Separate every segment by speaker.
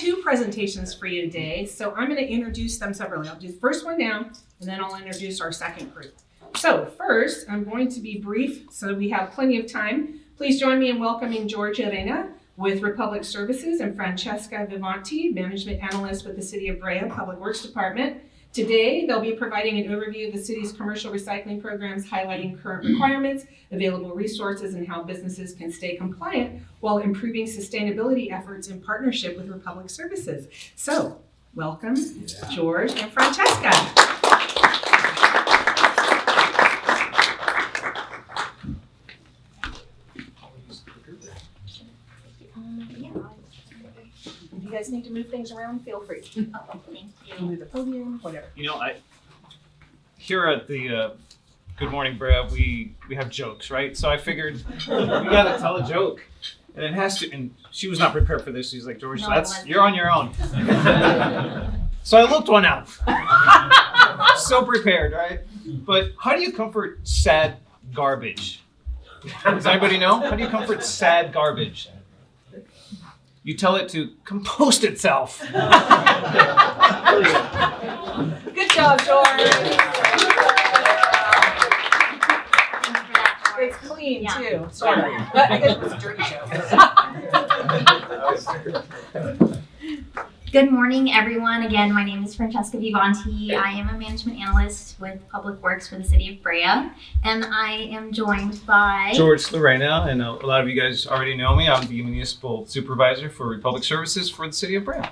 Speaker 1: two presentations for you today, so I'm going to introduce them separately. I'll do the first one now, and then I'll introduce our second group. So first, I'm going to be brief so we have plenty of time. Please join me in welcoming George Llerna with Republic Services and Francesca Vivanti, Management Analyst with the City of Brea Public Works Department. Today, they'll be providing an overview of the city's commercial recycling programs, highlighting current requirements, available resources, and how businesses can stay compliant while improving sustainability efforts in partnership with Republic Services. So, welcome, George and Francesca. If you guys need to move things around, feel free.
Speaker 2: Oh, thank you.
Speaker 1: Move the podium, whatever.
Speaker 3: You know, here at the Good Morning Brea, we have jokes, right? So I figured we gotta tell a joke, and it has to. And she was not prepared for this. She's like, George,
Speaker 2: No,
Speaker 3: you're on your own. So I looked one out. So prepared, right? But how do you comfort sad garbage? Does anybody know? How do you comfort sad garbage? You tell it to compost itself.
Speaker 1: Good job, George. It's clean too, sort of. But I guess it was a dirty joke.
Speaker 2: Good morning, everyone. Again, my name is Francesca Vivanti. I am a management analyst with Public Works for the City of Brea, and I am joined by
Speaker 3: George Llerna, and a lot of you guys already know me. I'm the municipal supervisor for Republic Services for the City of Brea.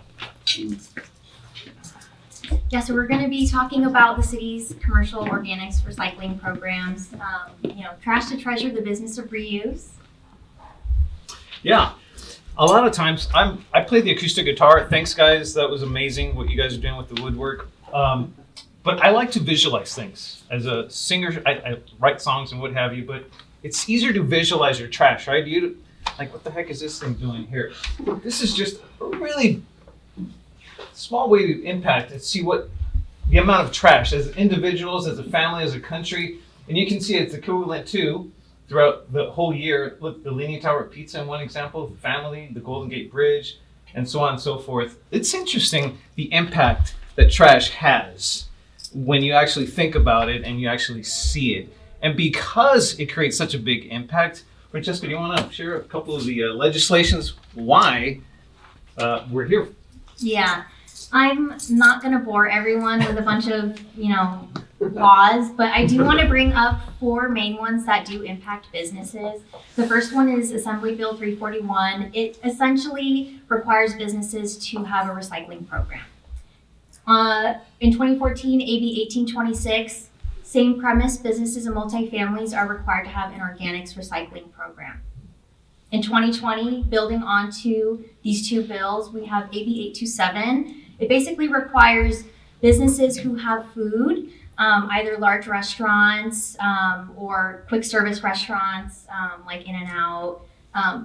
Speaker 2: Yeah, so we're going to be talking about the city's commercial organics recycling programs. Trash to treasure, the business of reuse.
Speaker 3: Yeah. A lot of times, I play the acoustic guitar. Thanks, guys. That was amazing what you guys are doing with the woodwork. But I like to visualize things. As a singer, I write songs and what have you, but it's easier to visualize your trash, right? Like, what the heck is this thing doing here? This is just a really small way to impact and see what the amount of trash as individuals, as a family, as a country, and you can see it's equivalent to throughout the whole year. Look, the Leaning Tower of Pizza in one example, the family, the Golden Gate Bridge, and so on and so forth. It's interesting the impact that trash has when you actually think about it and you actually see it. And because it creates such a big impact, Francesca, do you want to share a couple of the legislations why we're here?
Speaker 2: Yeah, I'm not going to bore everyone with a bunch of, laws, but I do want to bring up four main ones that do impact businesses. The first one is Assembly Bill 341. It essentially requires businesses to have a recycling program. In 2014, AB 1826, same premise, businesses and multifamilies are required to have an organics recycling program. In 2020, building onto these two bills, we have AB 827. It basically requires businesses who have food, either large restaurants or quick service restaurants like In-N-Out.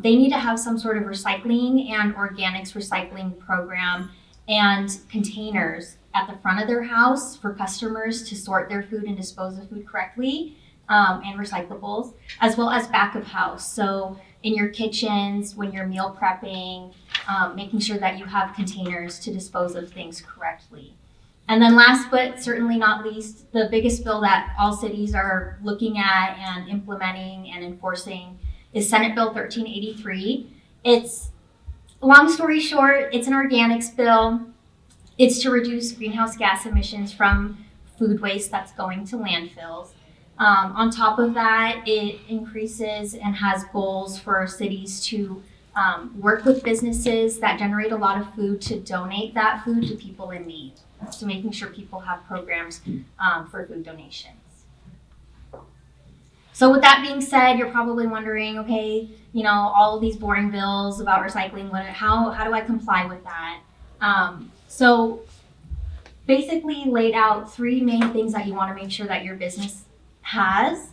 Speaker 2: They need to have some sort of recycling and organics recycling program and containers at the front of their house for customers to sort their food and dispose of food correctly, and recyclables, as well as back of house. So in your kitchens, when you're meal prepping, making sure that you have containers to dispose of things correctly. And then last but certainly not least, the biggest bill that all cities are looking at and implementing and enforcing is Senate Bill 1383. It's, long story short, it's an organics bill. It's to reduce greenhouse gas emissions from food waste that's going to landfills. On top of that, it increases and has goals for cities to work with businesses that generate a lot of food to donate that food to people in need. So making sure people have programs for food donations. So with that being said, you're probably wondering, okay, all of these boring bills about recycling, how do I comply with that? So basically laid out three main things that you want to make sure that your business has.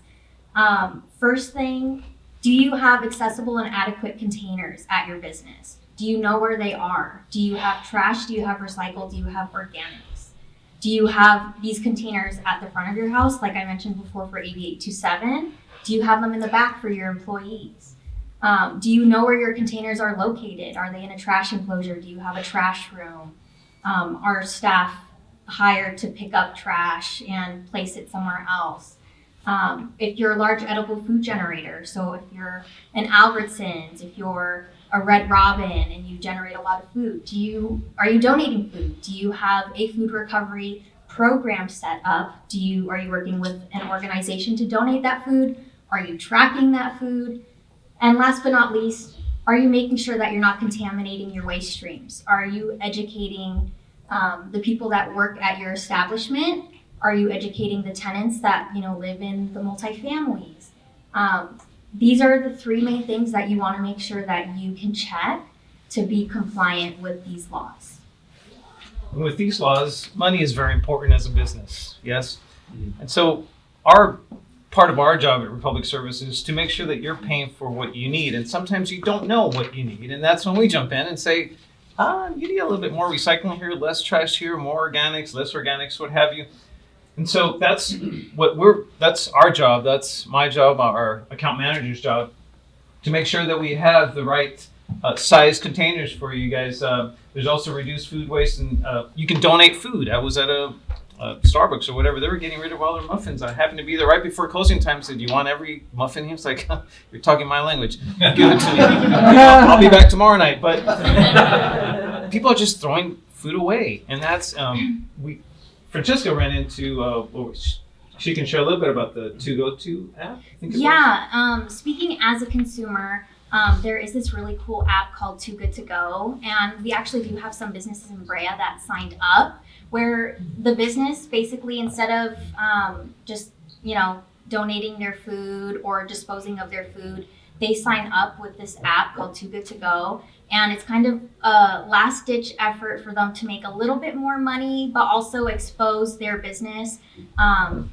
Speaker 2: First thing, do you have accessible and adequate containers at your business? Do you know where they are? Do you have trash? Do you have recycled? Do you have organics? Do you have these containers at the front of your house, like I mentioned before for AB 827? Do you have them in the back for your employees? Do you know where your containers are located? Are they in a trash enclosure? Do you have a trash room? Are staff hired to pick up trash and place it somewhere else? If you're a large edible food generator, so if you're an Albertsons, if you're a Red Robin and you generate a lot of food, are you donating food? Do you have a food recovery program set up? Are you working with an organization to donate that food? Are you tracking that food? And last but not least, are you making sure that you're not contaminating your waste streams? Are you educating the people that work at your establishment? Are you educating the tenants that live in the multifamilies? These are the three main things that you want to make sure that you can check to be compliant with these laws.
Speaker 3: And with these laws, money is very important as a business, yes? And so part of our job at Republic Services is to make sure that you're paying for what you need. And sometimes you don't know what you need. And that's when we jump in and say, you need a little bit more recycling here, less trash here, more organics, less organics, what have you. And so that's our job, that's my job, our account manager's job, to make sure that we have the right size containers for you guys. There's also reduced food waste, and you can donate food. I was at a Starbucks or whatever, they were getting rid of all their muffins. I happened to be there right before closing time, said, "Do you want every muffin?" He was like, "You're talking my language. Give it to me. I'll be back tomorrow night." But people are just throwing food away, and that's Francesca ran into, she can share a little bit about the To Go To app, I think it was.
Speaker 2: Speaking as a consumer, there is this really cool app called Too Good To Go, and we actually do have some businesses in Brea that signed up, where the business basically, instead of just donating their food or disposing of their food, they sign up with this app called Too Good To Go. And it's kind of a last-ditch effort for them to make a little bit more money, but also expose their business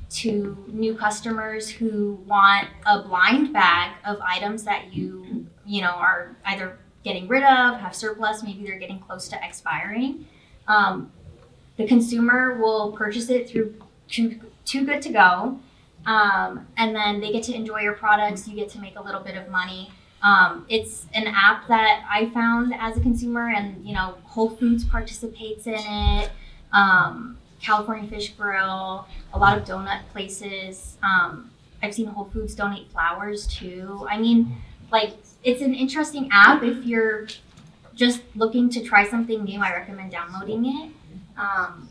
Speaker 2: to new customers who want a blind bag of items that you are either getting rid of, have surplus, maybe they're getting close to expiring. The consumer will purchase it through Too Good To Go, and then they get to enjoy your products. You get to make a little bit of money. It's an app that I found as a consumer, and Whole Foods participates in it, California Fish Grill, a lot of donut places. I've seen Whole Foods donate flowers too. I mean, it's an interesting app. If you're just looking to try something new, I recommend downloading it.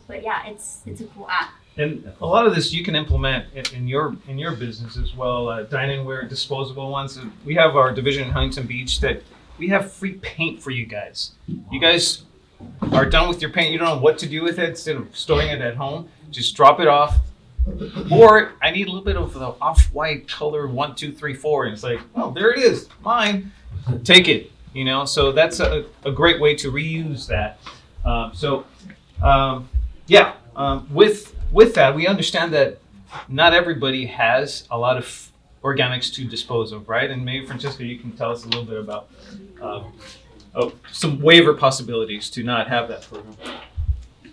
Speaker 2: But yeah, it's a cool app.
Speaker 3: And a lot of this you can implement in your business as well. Diningware, disposable ones. We have our division in Huntington Beach that we have free paint for you guys. You guys are done with your paint. You don't know what to do with it. Instead of storing it at home, just drop it off. Or I need a little bit of the off-white color 1, 2, 3, 4. And it's like, oh, there it is, mine. Take it. So that's a great way to reuse that. With that, we understand that not everybody has a lot of organics to dispose of, right? And maybe, Francesca, you can tell us a little bit about some waiver possibilities to not have that program.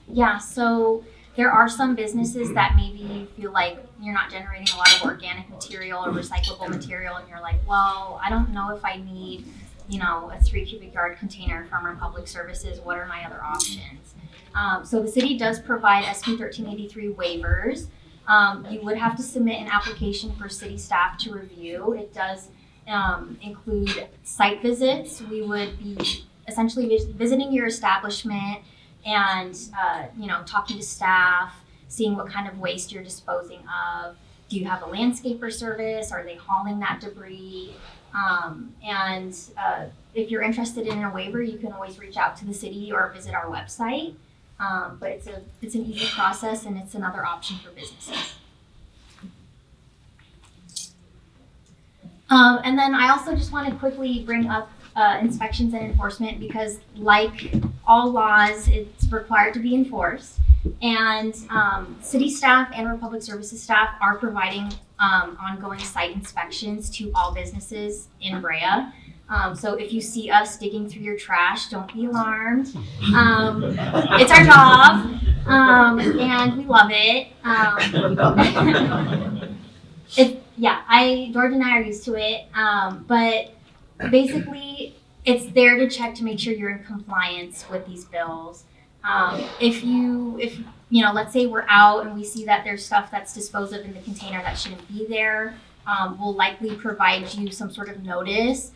Speaker 2: Yeah, so there are some businesses that maybe you feel like you're not generating a lot of organic material or recyclable material, and you're like, well, I don't know if I need, a 3 cubic yard container from Republic Services. What are my other options? So the city does provide SB 1383 waivers. You would have to submit an application for city staff to review. It does include site visits. We would be essentially visiting your establishment and talking to staff, seeing what kind of waste you're disposing of. Do you have a landscaper service? Are they hauling that debris? And if you're interested in a waiver, you can always reach out to the city or visit our website. But it's an easy process, and it's another option for businesses. And then I also just want to quickly bring up inspections and enforcement, because like all laws, it's required to be enforced. And city staff and Republic Services staff are providing ongoing site inspections to all businesses in Brea. So if you see us digging through your trash, don't be alarmed. It's our job, and we love it. George and I are used to it, but basically, it's there to check to make sure you're in compliance with these bills. If let's say we're out and we see that there's stuff that's disposed of in the container that shouldn't be there, we'll likely provide you some sort of notice,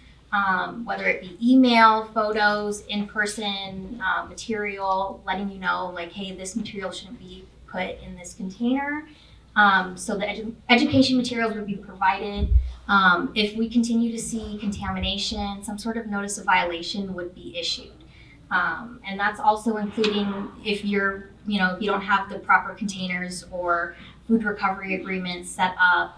Speaker 2: whether it be email, photos, in-person material, letting you know, like, hey, this material shouldn't be put in this container. So the education materials would be provided. If we continue to see contamination, some sort of notice of violation would be issued. And that's also including if you don't have the proper containers or food recovery agreements set up,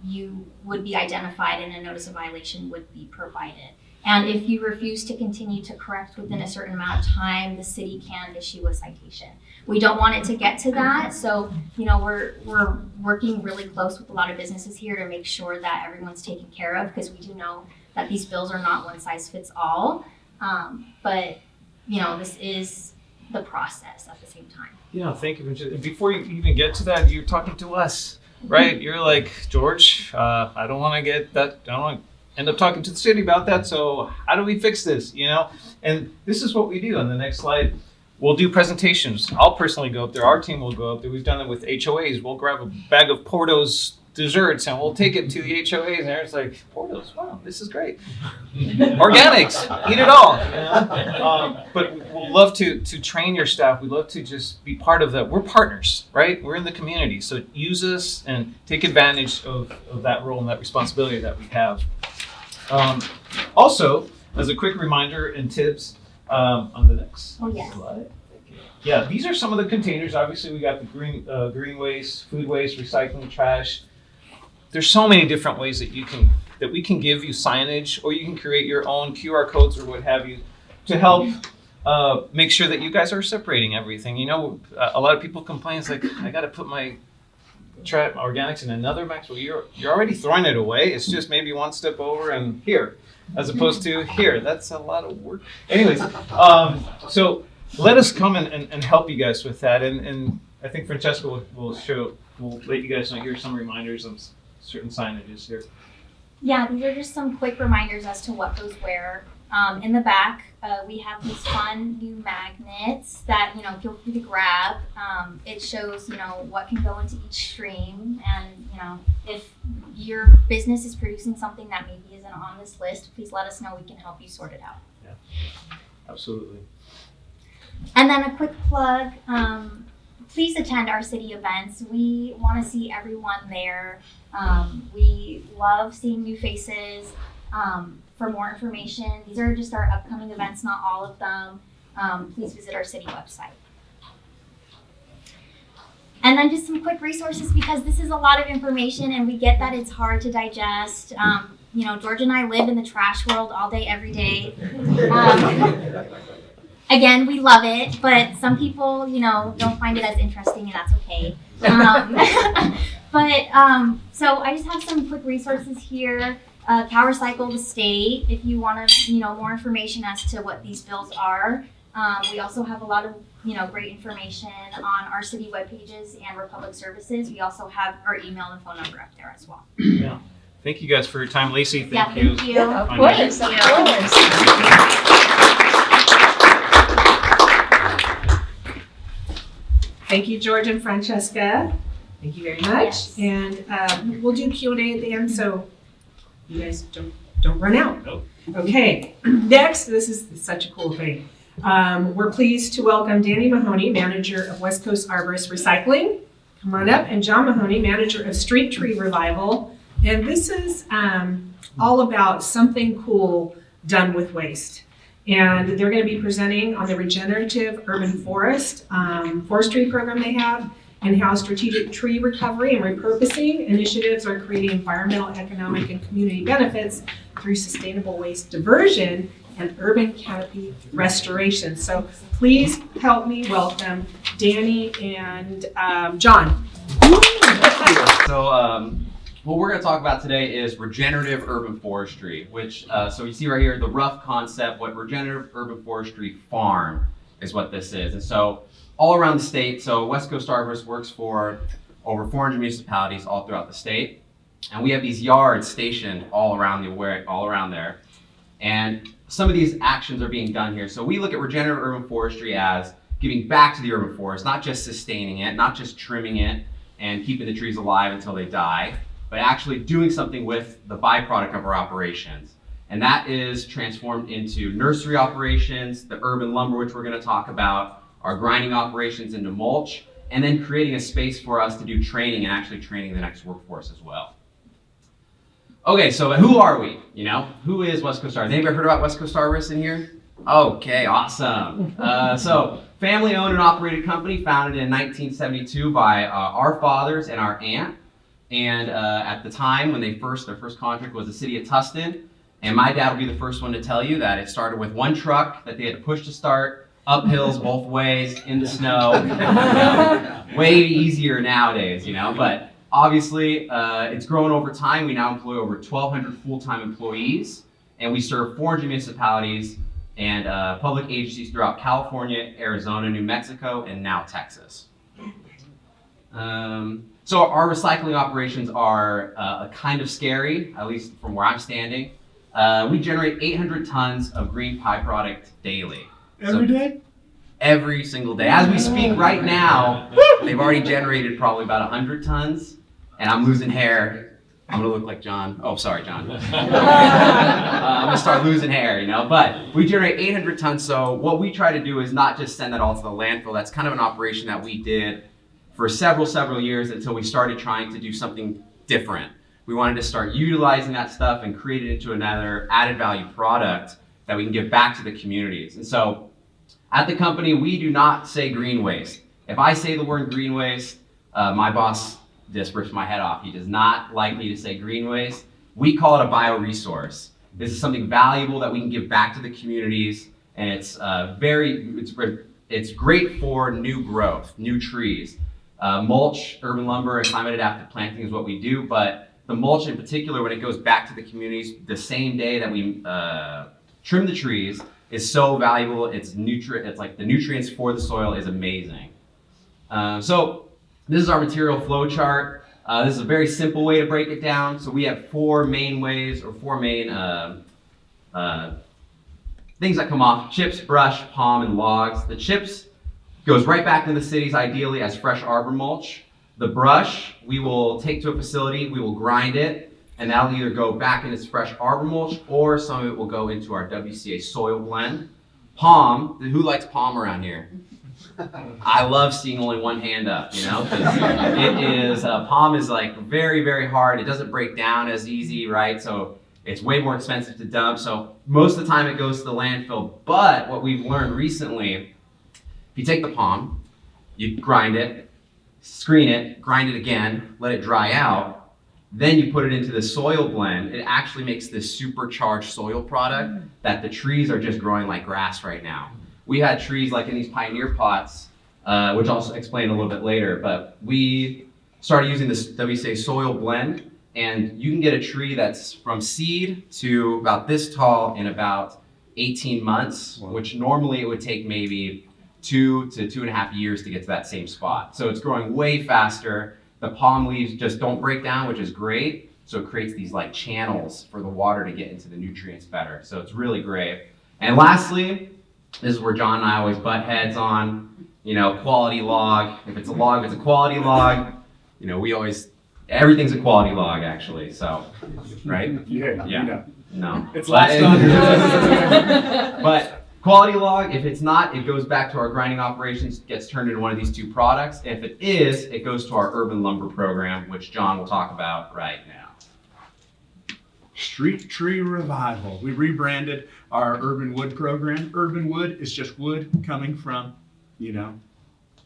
Speaker 2: you would be identified and a notice of violation would be provided. And if you refuse to continue to correct within a certain amount of time, the city can issue a citation. We don't want it to get to that, so we're working really close with a lot of businesses here to make sure that everyone's taken care of, because we do know that these bills are not one size fits all. But this is the process at the same time.
Speaker 3: Yeah, thank you. Before you even get to that, you're talking to us, right? You're like, George, I don't want to get that. I don't want to end up talking to the city about that. So how do we fix this? And this is what we do. On the next slide, we'll do presentations. I'll personally go up there. Our team will go up there. We've done it with HOAs. We'll grab a bag of Porto's desserts and we'll take it to the HOAs, and it's like, Porto's, wow, this is great. Organics, eat it all. But we'll love to train your staff. We'd love to just be part of that. We're partners, right? We're in the community. So use us and take advantage of that role and that responsibility that we have. Also, as a quick reminder and tips on the next slide. Yeah, these are some of the containers. Obviously, we got the green waste, food waste, recycling, trash. There's so many different ways that we can give you signage, or you can create your own QR codes or what have you to help make sure that you guys are separating everything. A lot of people complain, it's like, I got to put my organics in another box. Well, you're already throwing it away. It's just maybe one step over and here, as opposed to here. That's a lot of work. Anyways, so let us come and help you guys with that. And I think Francesca will let you guys know. Here's some reminders of certain signages here.
Speaker 2: Yeah, these are just some quick reminders as to what goes where. In the back, we have these fun new magnets that, feel free to grab. It shows, what can go into each stream. And, if your business is producing something that maybe isn't on this list, please let us know. We can help you sort it out.
Speaker 3: Yeah, absolutely.
Speaker 2: And then a quick plug, please attend our city events. We want to see everyone there. We love seeing new faces. For more information, these are just our upcoming events, not all of them. Please visit our city website. And then just some quick resources, because this is a lot of information and we get that it's hard to digest. George and I live in the trash world all day, every day. Again, we love it, but some people, don't find it as interesting, and that's okay. So I just have some quick resources here. Cow Recycle the State, if you want to, more information as to what these bills are. We also have a lot of, great information on our city web pages and Republic Services. We also have our email and phone number up there as well.
Speaker 3: Yeah. Thank you guys for your time. Lacey, thank you.
Speaker 2: Thank you.
Speaker 4: Of course.
Speaker 1: Thank you, George and Francesca. Thank you very much.
Speaker 2: Yes.
Speaker 1: And we'll do Q&A at the end, so you guys don't run out.
Speaker 3: Nope.
Speaker 1: Okay, next, this is such a cool thing. We're pleased to welcome Danny Mahoney, manager of West Coast Arborists Recycling. Come on up. And John Mahoney, manager of Street Tree Revival. And this is all about something cool done with waste. And they're going to be presenting on the regenerative urban forestry program they have, and how strategic tree recovery and repurposing initiatives are creating environmental, economic, and community benefits through sustainable waste diversion and urban canopy restoration. So please help me welcome Danny and John.
Speaker 5: So what we're going to talk about today is regenerative urban forestry, which, so you see right here, the rough concept, what regenerative urban forestry farm is what this is. And so all around the state, so West Coast Arborists works for over 400 municipalities all throughout the state. And we have these yards stationed all around there. And some of these actions are being done here. So we look at regenerative urban forestry as giving back to the urban forest, not just sustaining it, not just trimming it and keeping the trees alive until they die, but actually doing something with the byproduct of our operations. And that is transformed into nursery operations, the urban lumber, which we're going to talk about, our grinding operations into mulch, and then creating a space for us to do training and actually training the next workforce as well. Okay, so who are we? You know, who is West Coast Arborists? Anybody heard about West Coast Arborists in here? Okay, awesome. So family-owned and operated company founded in 1972 by our fathers and our aunt. And at the time when their first contract was the city of Tustin. And my dad will be the first one to tell you that it started with one truck that they had to push to start, up hills both ways, in the snow. You know, way easier nowadays, you know, but obviously it's grown over time. We now employ over 1,200 full-time employees, and we serve 400 municipalities and public agencies throughout California, Arizona, New Mexico, and now Texas. So our recycling operations are kind of scary, at least from where I'm standing. We generate 800 tons of green byproduct daily.
Speaker 4: Every day?
Speaker 5: Every single day. As we speak right now, they've already generated probably about 100 tons, and I'm losing hair. I'm gonna look like John. Oh, sorry, John. I'm gonna start losing hair, you know, but we generate 800 tons, so what we try to do is not just send that all to the landfill. That's kind of an operation that we did for several years until we started trying to do something different. We wanted to start utilizing that stuff and create it into another added value product that we can give back to the communities. And so at the company, we do not say green waste. If I say the word green waste, my boss just rips my head off. He does not like me to say green waste. We call it a bioresource. This is something valuable that we can give back to the communities, and it's great for new growth, new trees. Mulch, urban lumber, and climate adapted planting is what we do, but the mulch in particular, when it goes back to the communities the same day that we trim the trees, is so valuable. It's like the nutrients for the soil is amazing. So this is our material flow chart. This is a very simple way to break it down. So we have four main things that come off: chips, brush, palm, and logs. The chips goes right back into the cities, ideally as fresh arbor mulch. The brush, we will take to a facility, we will grind it, and that'll either go back in its fresh arbor mulch, or some of it will go into our WCA soil blend. Palm, who likes palm around here? I love seeing only one hand up, you know, because palm is like very hard. It doesn't break down as easy, right? So it's way more expensive to dump. So most of the time it goes to the landfill. But what we've learned recently, if you take the palm, you grind it, screen it, grind it again, let it dry out, then you put it into the soil blend, it actually makes this supercharged soil product that the trees are just growing like grass right now. We had trees like in these pioneer pots, which I'll explain a little bit later, but we started using this WCA soil blend, and you can get a tree that's from seed to about this tall in about 18 months, which normally it would take maybe 2 to 2.5 years to get to that same spot. So it's growing way faster. The palm leaves just don't break down, which is great. So it creates these like channels for the water to get into the nutrients better. So it's really great. And lastly, this is where John and I always butt heads on, you know, quality log. If it's a log, it's a quality log. You know, everything's a quality log actually. So, right?
Speaker 4: Yeah.
Speaker 5: Yeah.
Speaker 4: You know.
Speaker 5: No.
Speaker 4: It's last on.
Speaker 5: But quality log, if it's not, it goes back to our grinding operations, gets turned into one of these two products. If it is, it goes to our urban lumber program, which John will talk about right now.
Speaker 4: Street Tree Revival. We rebranded our urban wood program. Urban wood is just wood coming from, you know,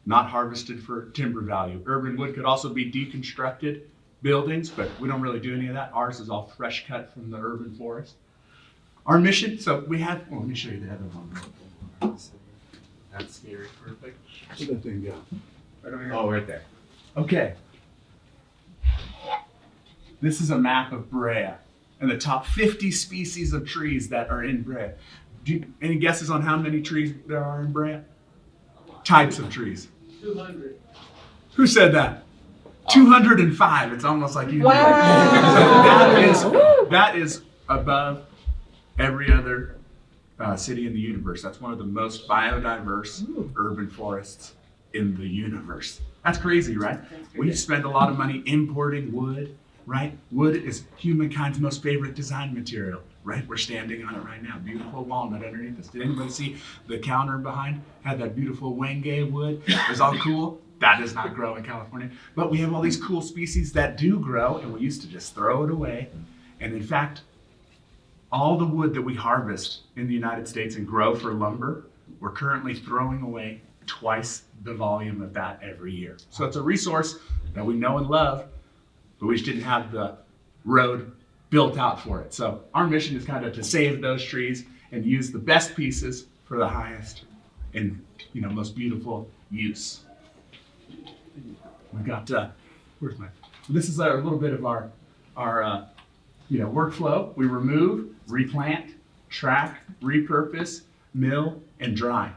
Speaker 4: not harvested for timber value. Urban wood could also be deconstructed buildings, but we don't really do any of that. Ours is all fresh cut from the urban forest. Our mission, so we have, let me show you the other one. That's scary, perfect. Where'd that thing go? Right over here.
Speaker 5: Oh, right there.
Speaker 4: Okay. This is a map of Brea and the top 50 species of trees that are in Brea. Any guesses on how many trees there are in Brea? Types of trees.
Speaker 6: 200.
Speaker 4: Who said that? 205. It's almost like you.
Speaker 1: Wow.
Speaker 4: That is above every other city in the universe. That's one of the most biodiverse urban forests in the universe. That's crazy, right? We spend a lot of money importing wood, right? Wood is humankind's most favorite design material, right? We're standing on it right now. Beautiful walnut underneath us. Did anybody see the counter behind? Had that beautiful wenge wood. It was all cool. That does not grow in California. But we have all these cool species that do grow, and we used to just throw it away. And in fact, all the wood that we harvest in the United States and grow for lumber, we're currently throwing away twice the volume of that every year. So it's a resource that we know and love, but we just didn't have the road built out for it. So our mission is kind of to save those trees and use the best pieces for the highest and most beautiful use. We've got this is a little bit of our workflow. We remove, replant, track, repurpose, mill, and dry.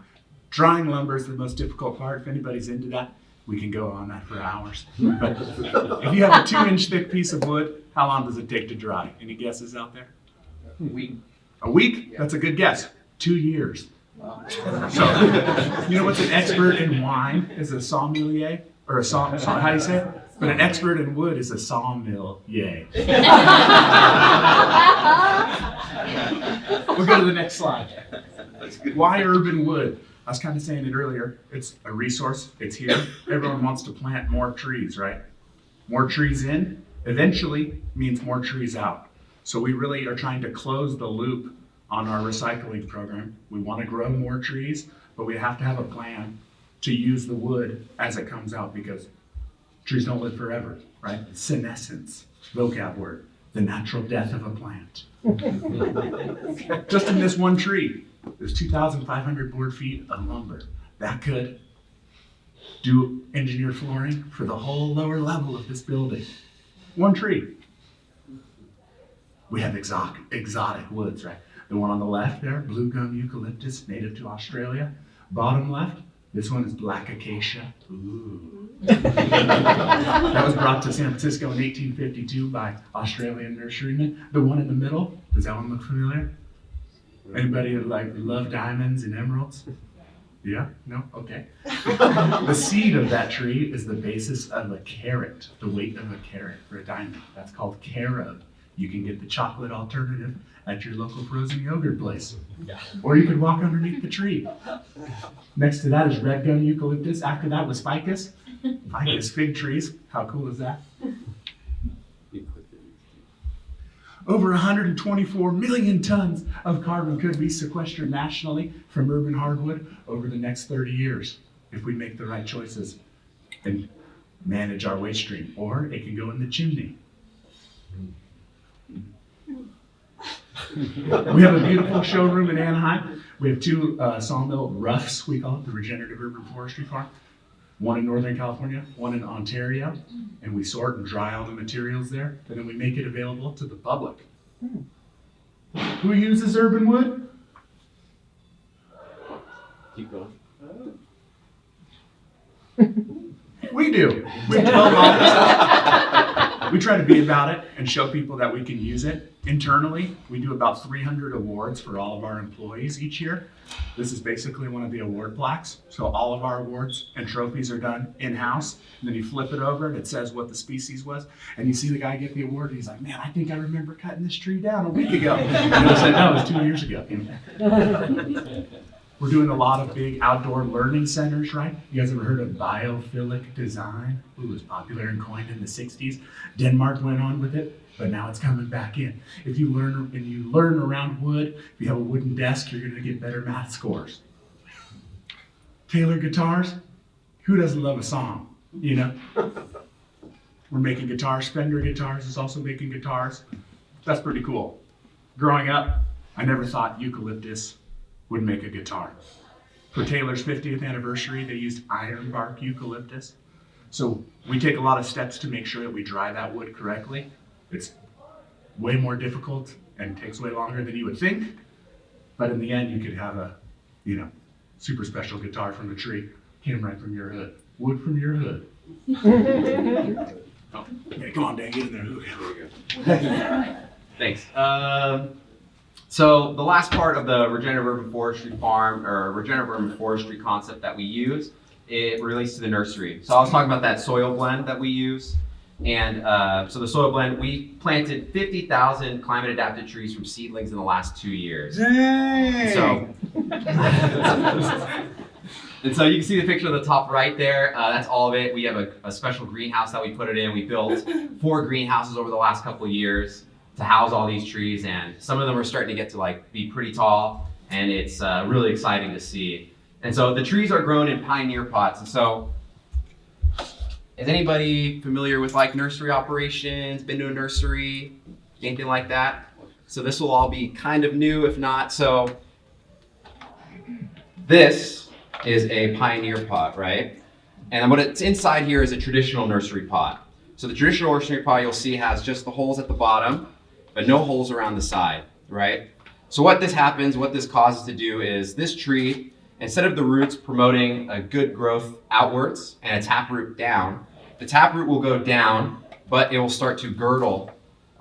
Speaker 4: Drying lumber is the most difficult part. If anybody's into that, we can go on that for hours. But if you have a 2-inch thick piece of wood, how long does it take to dry? Any guesses out there?
Speaker 5: A week.
Speaker 4: A week? That's a good guess. 2 years.
Speaker 5: Wow.
Speaker 4: So, you know what's an expert in wine is a sommelier? Or how do you say it? But an expert in wood is a sawmill, yay. We'll go to the next slide. Why urban wood? I was kind of saying it earlier. It's a resource. It's here. Everyone wants to plant more trees, right? More trees in eventually means more trees out. So we really are trying to close the loop on our recycling program. We want to grow more trees, but we have to have a plan to use the wood as it comes out because trees don't live forever, right? Senescence, vocab word, the natural death of a plant. Just in this one tree, there's 2,500 board feet of lumber. That could do engineered flooring for the whole lower level of this building. One tree. We have exotic woods, right? The one on the left there, blue gum eucalyptus, native to Australia. Bottom left, this one is black acacia. Ooh. That was brought to San Francisco in 1852 by Australian nurserymen. The one in the middle, does that one look familiar? Anybody love diamonds and emeralds? Yeah? No? Okay. The seed of that tree is the basis of a carat, the weight of a carat for a diamond. That's called carob. You can get the chocolate alternative at your local frozen yogurt place. Or you could walk underneath the tree. Next to that is red gum eucalyptus. After that was ficus. Ficus fig trees. How cool is that? Over 124 million tons of carbon could be sequestered nationally from urban hardwood over the next 30 years if we make the right choices and manage our waste stream. Or it can go in the chimney. We have a beautiful showroom in Anaheim. We have 2 sawmill roughs, we call it, the Regenerative Urban Forestry Farm. One in Northern California, one in Ontario, and we sort and dry all the materials there, and then we make it available to the public. Who uses urban wood?
Speaker 5: Keep going.
Speaker 4: We do. We have 12 offices. We try to be about it and show people that we can use it. Internally, we do about 300 awards for all of our employees each year. This is basically one of the award plaques. So all of our awards and trophies are done in-house. And then you flip it over and it says what the species was. And you see the guy get the award and he's like, man, I think I remember cutting this tree down a week ago. And I said, no, it was 2 years ago. We're doing a lot of big outdoor learning centers, right? You guys ever heard of biophilic design? It was popular and coined in the 60s. Denmark went on with it, but now it's coming back in. If you learn around wood, if you have a wooden desk, you're gonna get better math scores. Taylor guitars, who doesn't love a song, you know? We're making guitars. Fender Guitars is also making guitars. That's pretty cool. Growing up, I never thought eucalyptus would make a guitar. For Taylor's 50th anniversary, they used ironbark eucalyptus. So we take a lot of steps to make sure that we dry that wood correctly. It's way more difficult and takes way longer than you would think. But in the end, you could have a, super special guitar from a tree. Came right from your hood. Wood from your hood. Yeah, come on, Dan, get in there.
Speaker 5: Thanks. So the last part of the regenerative urban forestry farm or regenerative urban forestry concept that we use, it relates to the nursery. So I was talking about that soil blend that we use. And so the soil blend, we planted 50,000 climate adapted trees from seedlings in the last 2 years.
Speaker 4: Dang.
Speaker 5: So, and so you can see the picture on the top right there. That's all of it. We have a special greenhouse that we put it in. We built 4 greenhouses over the last couple of years to house all these trees, and some of them are starting to get to like be pretty tall, and it's really exciting to see. And so the trees are grown in pioneer pots. And so, is anybody familiar with like nursery operations? Been to a nursery, anything like that? So this will all be kind of new, if not. So this is a pioneer pot, right? And what it's inside here is a traditional nursery pot. So the traditional nursery pot you'll see has just the holes at the bottom, but no holes around the side, right? So what this causes to do is this tree, instead of the roots promoting a good growth outwards and a taproot down, the taproot will go down, but it will start to girdle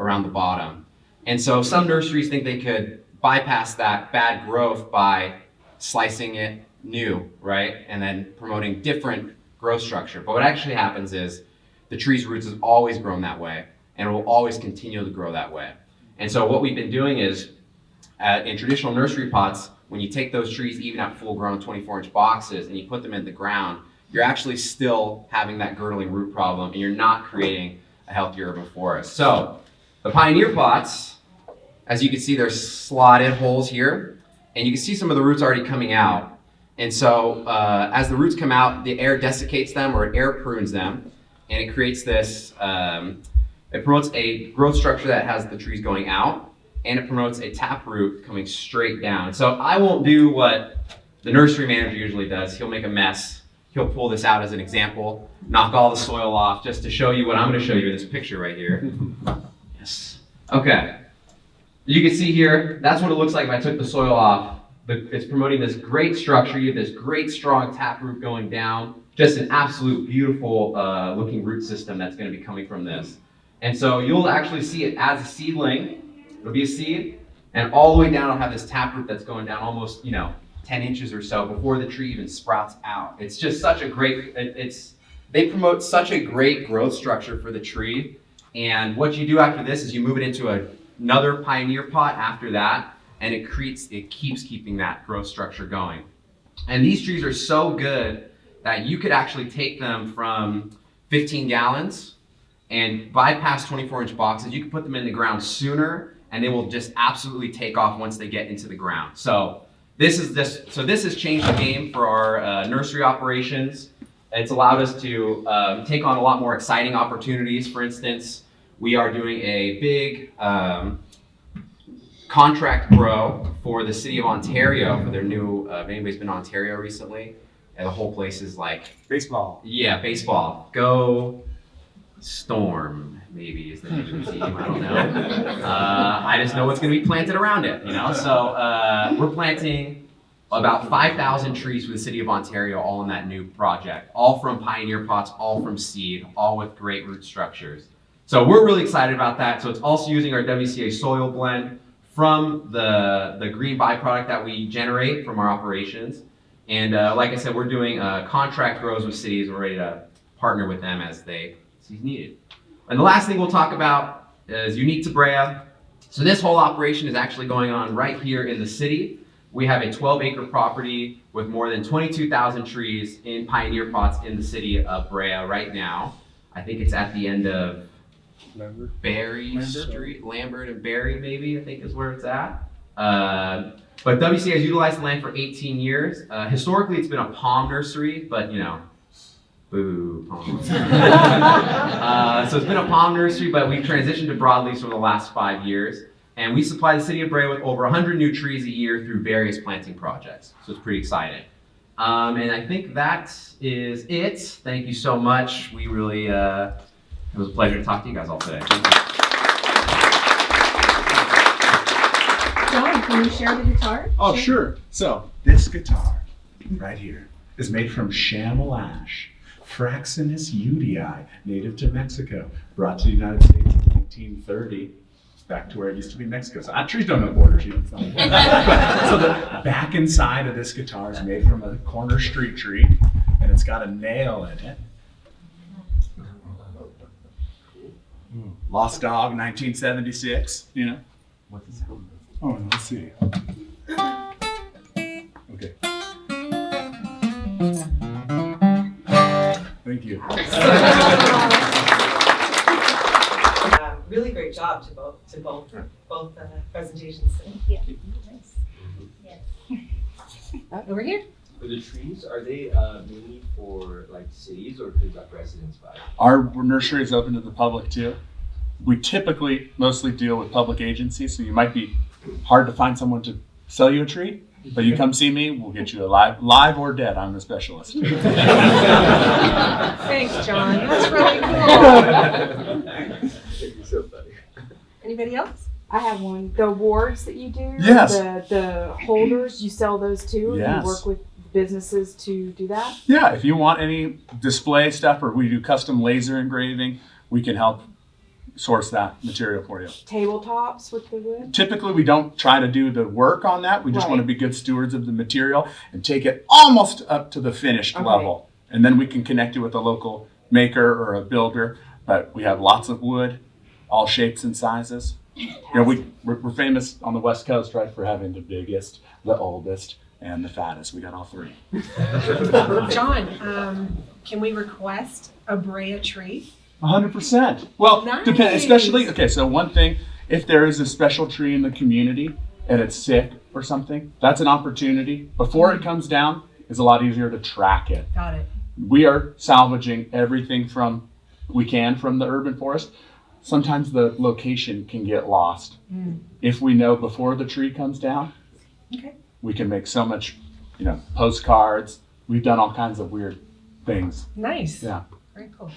Speaker 5: around the bottom. And so some nurseries think they could bypass that bad growth by slicing it new, right? And then promoting different growth structure. But what actually happens is the tree's roots has always grown that way, and it will always continue to grow that way. And so what we've been doing is, in traditional nursery pots, when you take those trees even at full grown 24-inch boxes and you put them in the ground, you're actually still having that girdling root problem, and you're not creating a healthier urban forest. So the pioneer pots, as you can see, there's slotted holes here, and you can see some of the roots already coming out. And so as the roots come out, the air desiccates them or it air prunes them, and it creates this, it promotes a growth structure that has the trees going out, and it promotes a taproot coming straight down. So I won't do what the nursery manager usually does. He'll make a mess. He'll pull this out as an example, knock all the soil off, just to show you what I'm going to show you in this picture right here. Yes. Okay. You can see here, that's what it looks like if I took the soil off. It's promoting this great structure. You have this great strong taproot going down. Just an absolute beautiful looking root system that's going to be coming from this. And so you'll actually see it as a seedling. It'll be a seed, and all the way down it'll have this taproot that's going down almost, 10 inches or so before the tree even sprouts out. It's just such a great, they promote such a great growth structure for the tree. And what you do after this is you move it into another pioneer pot after that, and it keeps keeping that growth structure going. And these trees are so good that you could actually take them from 15 gallons and bypass 24-inch boxes. You can put them in the ground sooner, and they will just absolutely take off once they get into the ground. So this has changed the game for our nursery operations. It's allowed us to take on a lot more exciting opportunities. For instance, we are doing a big contract grow for the City of Ontario for their new, if anybody's been to Ontario recently, and the whole place is like
Speaker 6: Baseball.
Speaker 5: Yeah, baseball. Go Storm, maybe is the name of the team. I don't know. I just know what's going to be planted around it, So we're planting about 5,000 trees for the City of Ontario, all in that new project, all from pioneer pots, all from seed, all with great root structures. So we're really excited about that. So it's also using our WCA soil blend from the green byproduct that we generate from our operations. And like I said, we're doing contract grows with cities. We're ready to partner with them as they see needed. And the last thing we'll talk about is unique to Brea. So this whole operation is actually going on right here in the city. We have a 12-acre property with more than 22,000 trees in pioneer pots in the city of Brea right now. I think it's at the end of Berry Street, Lambert and Berry, maybe, I think is where it's at. But WCA has utilized the land for 18 years. Historically, it's been a palm nursery, but boo, palm. So it's been a palm nursery, but we've transitioned to broadleafs over the last 5 years. And we supply the City of Brea with over 100 new trees a year through various planting projects. So it's pretty exciting. And I think that is it. Thank you so much. We really, it was a pleasure to talk to you guys all today. Thank you.
Speaker 1: John, can you share the guitar?
Speaker 4: Oh, sure. So this guitar right here is made from chamois ash, Fraxinus udii, native to Mexico, brought to the United States in 1930. Back to where it used to be Mexico. So trees don't know borders. So the back and side of this guitar is made from a corner street tree, and it's got a nail in it. Lost Dog, 1976. You know.
Speaker 5: What's the sound?
Speaker 4: Oh, let's see. Okay. Thank you.
Speaker 6: Really great job to both presentations.
Speaker 1: Over here.
Speaker 7: For the trees, are they mainly for like cities or could like residents buy?
Speaker 4: Our nursery is open to the public too. We typically mostly deal with public agencies, so you might be hard to find someone to sell you a tree, but you come see me, we'll get you a live or dead. I'm the specialist.
Speaker 1: Thanks, John. That's really cool.
Speaker 7: You're so funny.
Speaker 1: Anybody else?
Speaker 8: I have one. The awards that you do,
Speaker 4: Yes.
Speaker 8: the holders, you sell those too?
Speaker 4: Yes.
Speaker 8: You work with businesses to do that?
Speaker 4: Yeah, if you want any display stuff or we do custom laser engraving, we can help source that material for you.
Speaker 8: Tabletops with the wood?
Speaker 4: Typically, we don't try to do the work on that. We just
Speaker 8: Right.
Speaker 4: want to be good stewards of the material and take it almost up to the finished
Speaker 8: Okay.
Speaker 4: level. And then we can connect you with a local maker or a builder. But we have lots of wood, all shapes and sizes. You know, we're famous on the West Coast, right, for having the biggest, the oldest, and the fattest. We got all three.
Speaker 1: John, can we request a Brea tree?
Speaker 4: 100%. Well,
Speaker 1: Nice.
Speaker 4: especially, okay, so one thing, if there is a special tree in the community and it's sick or something, that's an opportunity. Before it comes down, it's a lot easier to track it.
Speaker 1: Got it.
Speaker 4: We are salvaging everything we can from the urban forest. Sometimes the location can get lost. If we know before the tree comes down,
Speaker 1: Okay.
Speaker 4: we can make so much, postcards. We've done all kinds of weird things.
Speaker 1: Nice.
Speaker 4: Yeah.
Speaker 1: Very cool.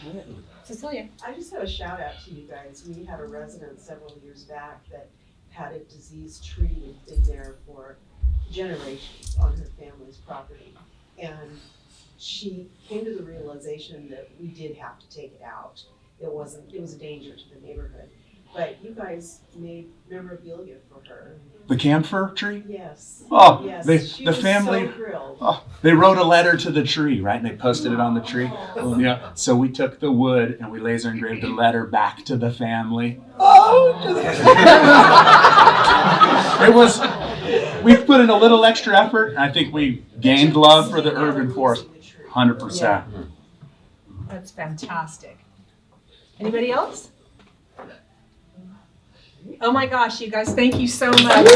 Speaker 1: Cecilia.
Speaker 6: I just have a shout out to you guys. We had a resident several years back that had a diseased tree in there for generations on her family's property. And she came to the realization that we did have to take it out. It was a danger to the neighborhood. But you guys made memorabilia for her.
Speaker 4: The camphor tree?
Speaker 6: Yes.
Speaker 4: Oh,
Speaker 6: Yes. She
Speaker 4: the
Speaker 6: was
Speaker 4: family.
Speaker 6: so thrilled.
Speaker 4: Oh, they wrote a letter to the tree, right? And they posted it on the tree. Yeah. So we took the wood and we laser engraved a letter back to the family. We put in a little extra effort. And I think we gained love for the urban forest. 100%.
Speaker 1: That's fantastic. Anybody else? Oh my gosh, you guys, thank you so much.